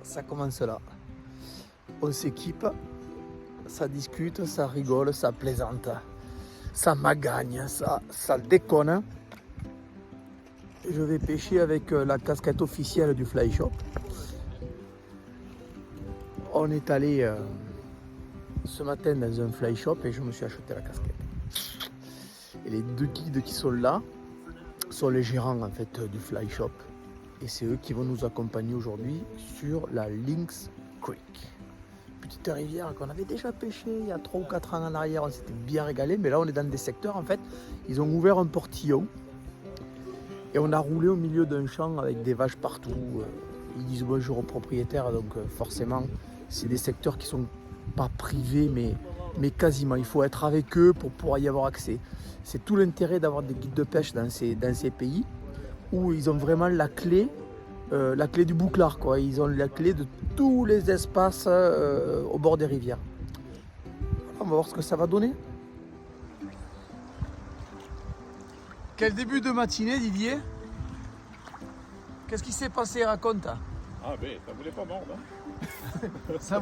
ça commence là. On s'équipe, ça discute, ça rigole, ça plaisante, ça magagne, ça déconne. Je vais pêcher avec la casquette officielle du Fly Shop. On est allé ce matin dans un Fly Shop et je me suis acheté la casquette. Et les deux guides qui sont là sont les gérants en fait du Fly Shop. Et c'est eux qui vont nous accompagner aujourd'hui sur la Lynx Creek. Petite rivière qu'on avait déjà pêchée il y a 3 ou 4 ans en arrière, on s'était bien régalé, mais là on est dans des secteurs en fait, ils ont ouvert un portillon et on a roulé au milieu d'un champ avec des vaches partout. Ils disent bonjour aux propriétaires, donc forcément c'est des secteurs qui sont pas privés mais quasiment, il faut être avec eux pour pouvoir y avoir accès. C'est tout l'intérêt d'avoir des guides de pêche dans ces pays où ils ont vraiment la clé du bouclard, quoi. Ils ont la clé de tous les espaces au bord des rivières. On va voir ce que ça va donner. Quel début de matinée, Didier? Qu'est-ce qui s'est passé? Raconte. Ah ben, ça voulait pas mordre. Hein. Ça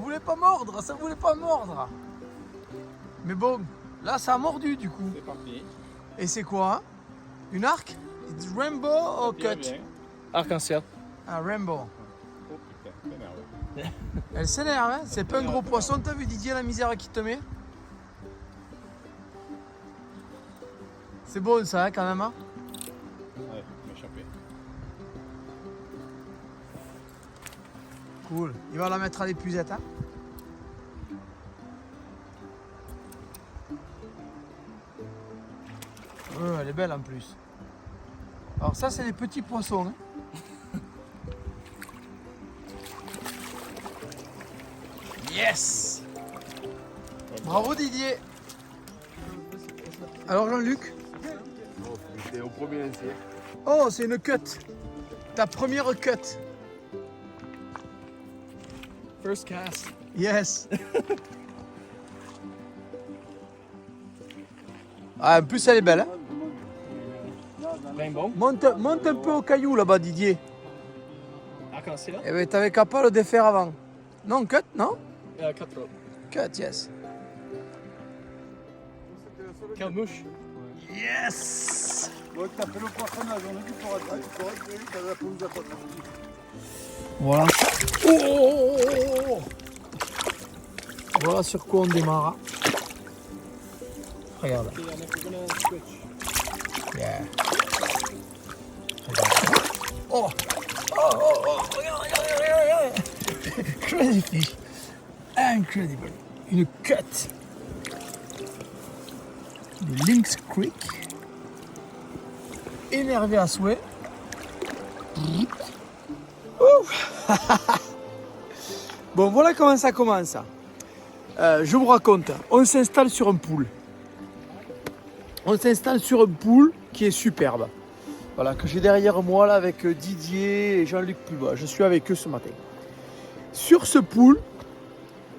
voulait pas mordre. Mais bon, là ça a mordu du coup. C'est parti. Et c'est quoi, hein? Une arc? It's rainbow or cut? Bien. Arc-en-ciel. Un rainbow. Oh putain, c'est énervé. Elle s'énerve, hein? C'est pas un gros poisson, t'as vu Didier la misère qu'il te met? C'est bon ça, hein, quand même, hein? Ouais, il m'a échappé. Cool. Il va la mettre à l'épuisette, hein? Ouais, elle est belle en plus. Alors ça, c'est des petits poissons, hein? Yes! Bravo Didier! Alors Jean-Luc? C'était au premier lancé. Oh, c'est une cut! Ta première cut! First cast. Yes! Ah, en plus elle est belle, hein? Rainbow. Monte un peu au caillou là-bas, Didier. Arc-en-ciel. Eh ben, t'avais qu'à pas le défaire avant. Non, cut, non? Cutthroat. Cut, yes. Quelle mouche. Yes! Bon, t'as fait le poisson là, j'en ai vu pour attaquer, t'as la pelouse à pas Voilà. Oh! Voilà sur quoi on démarre. Regarde. Okay, we're gonna switch. Yeah. Oh! Oh! Regarde. Crazy fish. Incredible. Une cut. De Lynx Creek. Énervé à souhait. Ouf. Bon, voilà comment ça commence. Je vous raconte. On s'installe sur un pool. On s'installe sur un pool qui est superbe. Voilà, que j'ai derrière moi là avec Didier et Jean-Luc Pubas. Je suis avec eux ce matin. Sur ce pool,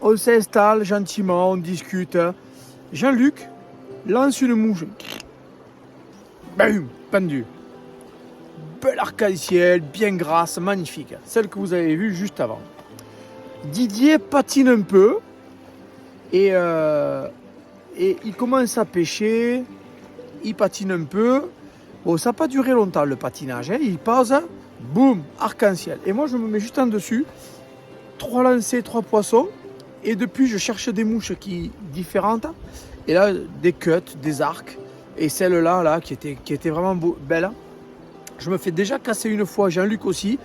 on s'installe gentiment, on discute. Jean-Luc lance une mouche. Bam, pendue. Belle arc-en-ciel, bien grasse, magnifique. Celle que vous avez vue juste avant. Didier patine un peu et il commence à pêcher. Il patine un peu. Bon, ça n'a pas duré longtemps le patinage. Hein. Il pose, boum, arc-en-ciel. Et moi, je me mets juste en dessus. 3 lancers, 3 poissons. Et depuis, je cherche des mouches différentes. Et là, des cuts, des arcs. Et celle-là, là, qui était vraiment belle. Je me fais déjà casser une fois, Jean-Luc aussi,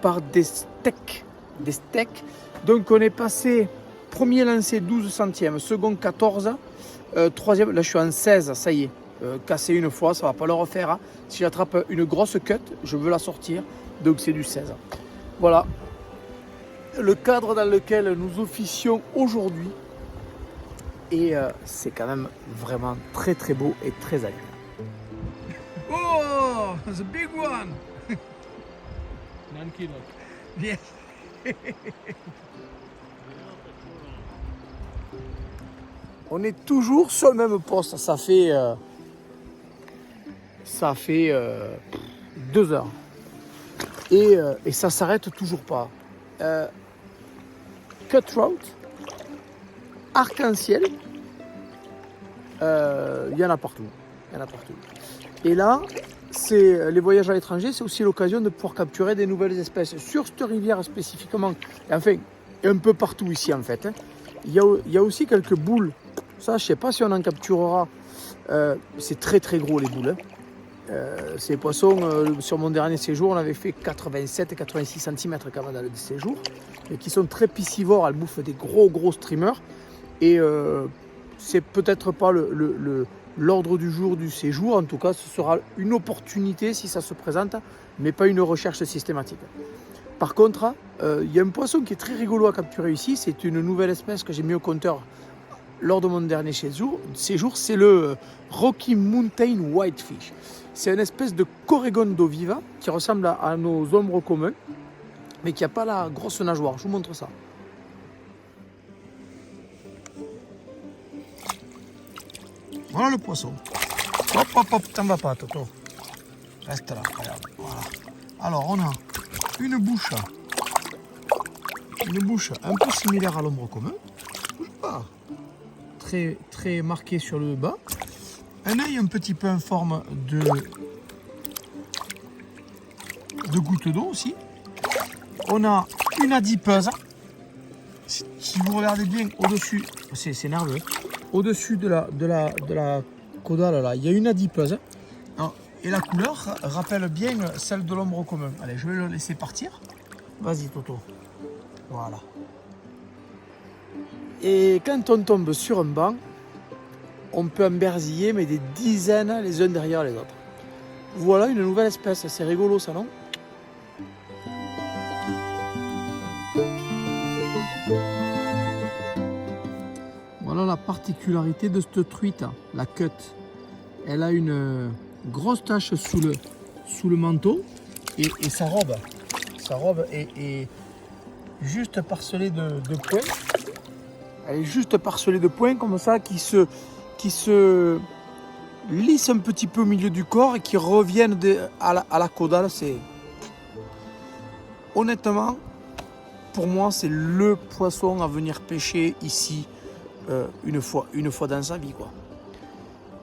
par des steaks. Des steaks. Donc, on est passé premier lancer 12 centièmes, second 14, troisième, là je suis en 16, ça y est. Cassé une fois, ça va pas le refaire. Hein. Si j'attrape une grosse cut, je veux la sortir. Donc c'est du 16. Voilà le cadre dans lequel nous officions aujourd'hui. Et c'est quand même vraiment très très beau et très agréable. Oh, the big one! 9 kilos. Bien. On est toujours sur le même poste. Ça fait 2 heures. Et ça s'arrête toujours pas. cutthroat, arc-en-ciel. Il y en a partout. Il y en a partout. Et là, c'est les voyages à l'étranger, c'est aussi l'occasion de pouvoir capturer des nouvelles espèces sur cette rivière spécifiquement. Et enfin, un peu partout ici en fait. Il y a aussi quelques boules. Ça, je ne sais pas si on en capturera. C'est très très gros les boules. Ces poissons, sur mon dernier séjour, on avait fait 87 et 86 cm quand même dans le séjour. Et qui sont très piscivores, elles bouffent des gros streamers. Et c'est peut-être pas l'ordre du jour du séjour. En tout cas, ce sera une opportunité si ça se présente, mais pas une recherche systématique. Par contre, il y a un poisson qui est très rigolo à capturer ici. C'est une nouvelle espèce que j'ai mis au compteur lors de mon dernier séjour. C'est le Rocky Mountain Whitefish. C'est une espèce de corégon d'eau vive qui ressemble à nos ombres communs, mais qui n'a pas la grosse nageoire. Je vous montre ça. Voilà le poisson. Hop, t'en vas pas, Toto. Reste là, regarde. Voilà. Alors, on a une bouche un peu similaire à l'ombre commun. Bouge pas. Très marqué sur le bas. Un œil un petit peu en forme de goutte d'eau aussi. On a une adipeuse. Si vous regardez bien au-dessus, c'est nerveux. Au-dessus de la caudale, là, il y a une adipeuse. Et la couleur rappelle bien celle de l'ombre commun. Allez, je vais le laisser partir. Vas-y, Toto. Voilà. Et quand on tombe sur un banc, on peut en berziller, mais des dizaines les uns derrière les autres. Voilà une nouvelle espèce. C'est rigolo, ça, non? Voilà la particularité de cette truite, la cut. Elle a une grosse tache sous le manteau et sa robe est juste parcelée de points. Elle est juste parcelée de points comme ça qui se lissent un petit peu au milieu du corps et qui reviennent à la caudale. Honnêtement, pour moi, c'est le poisson à venir pêcher ici une fois dans sa vie, quoi.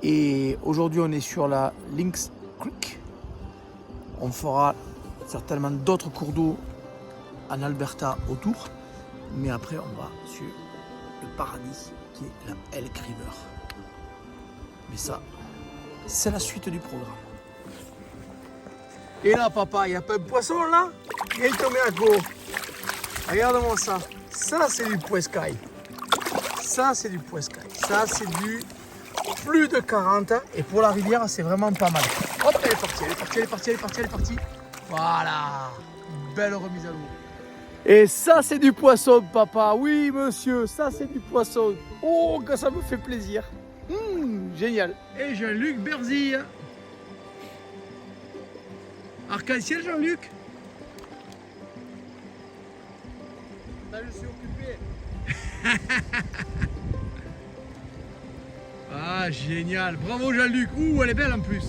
Et aujourd'hui, on est sur la Lynx Creek. On fera certainement d'autres cours d'eau en Alberta autour. Mais après, on va sur le paradis qui est la Elk River. Mais ça, c'est la suite du programme. Et là, papa, il n'y a pas de poisson là? Viens tomber à go. Regarde-moi ça. Ça, c'est du poiscaille. Ça, c'est du poiscaille. Ça, c'est du plus de 40. Et pour la rivière, c'est vraiment pas mal. Hop, elle est partie. Voilà. Belle remise à l'eau. Et ça, c'est du poisson, papa. Oui, monsieur, ça, c'est du poisson. Oh, que ça me fait plaisir. Génial. Et Jean-Luc Berzille. Arc-en-ciel, Jean-Luc? Là, je suis occupé. Ah, génial. Bravo, Jean-Luc. Ouh, elle est belle en plus.